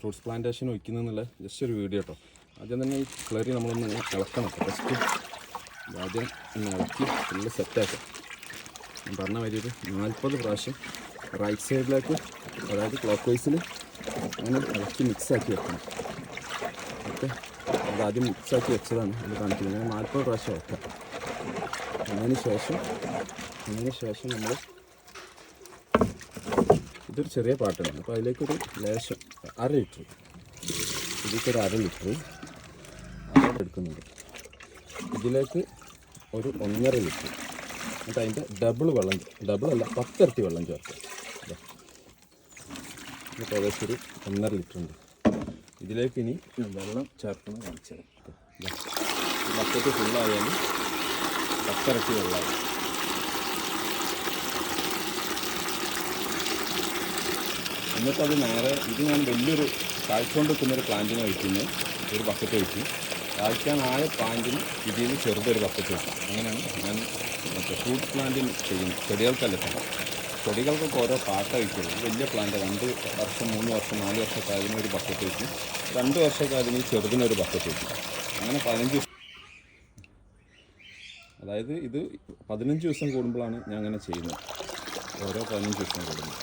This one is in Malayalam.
ഫ്രൂട്ട്സ് പ്ലാന്റേഷൻ വയ്ക്കുന്നതെന്നുള്ള ജസ്റ്റ് ഒരു വീഡിയോ കേട്ടോ. ആദ്യം തന്നെ ഈ ക്ലറി നമ്മളൊന്ന് ഇളക്കണം. ഫസ്റ്റ് ആദ്യം ഒന്ന് ഇളക്കി ഫുള്ള് സെറ്റാക്കാം. ഞാൻ പറഞ്ഞ മാതിരി ഒരു 40 പ്രാവശ്യം റൈറ്റ് സൈഡിലേക്ക്, അതായത് ക്ലോക്ക് വൈസിൽ അങ്ങനെ ഇളക്കി മിക്സാക്കി വെക്കണം. ഓക്കെ, അതാദ്യം മിക്സാക്കി വെച്ചതാണ് അത് കാണിക്കുന്നത്. ഞാൻ 40 പ്രാവശ്യം വെക്കാം. അതിന് ശേഷം നമ്മൾ ഇതൊരു ചെറിയ പാട്ടാണ്. അപ്പോൾ അതിലേക്കൊരു ലേശം 1/2 ലിറ്റർ, ഇതിലേക്കൊരു 1/2 ലിറ്റർ എടുക്കുന്നുണ്ട്. ഇതിലേക്ക് ഒരു 1.5 ലിറ്റർ, എന്നിട്ട് അതിൻ്റെ ഡബിളല്ല 10 ഇരട്ടി വെള്ളം ചേർക്കുക. എന്നിട്ട് ഏകദേശം ഒരു 1.5 ലിറ്റർ ഉണ്ട്. ഇതിലേക്ക് ഇനി വെള്ളം ചേർക്കുന്ന കാണിച്ചത്. ബക്കറ്റ് ഫുള്ളായാലും 10 ഇരട്ടി വെള്ളമാകും. എന്നിട്ടത് നേരെ ഇത് ഞാൻ വലിയൊരു കാഴ്ചകൊണ്ട് വെക്കുന്നൊരു പ്ലാന്റിനെ വയ്ക്കുന്നത്, ഒരു ബക്കറ്റ് വയ്ക്കും. കായ്ക്കാനായ പ്ലാന്റിന് ഇതിൽ നിന്ന് ചെറുതൊരു ബക്കറ്റ് വയ്ക്കും. അങ്ങനെയാണ് ഞാൻ ഫ്രൂട്ട് പ്ലാന്റിന് ചെയ്യുന്നത്. ചെടികൾക്കല്ല ചെയ്യും. ചെടികൾക്കൊക്കെ ഓരോ പാട്ട വയ്ക്കുള്ളൂ. വലിയ പ്ലാന്റ് 2 വർഷം 3 വർഷം 4 വർഷമൊക്കെ അതിനൊരു ബക്കറ്റ് വയ്ക്കും. 2 വർഷമൊക്കെ അതിന് ചെറുതിനൊരു ബക്കറ്റ് വയ്ക്കും. അങ്ങനെ 15, അതായത് ഇത് 15 ദിവസം കൂടുമ്പോഴാണ് ഞാൻ അങ്ങനെ ചെയ്യുന്നത്. ഓരോ 15 ദിവസം കൂടുമ്പോൾ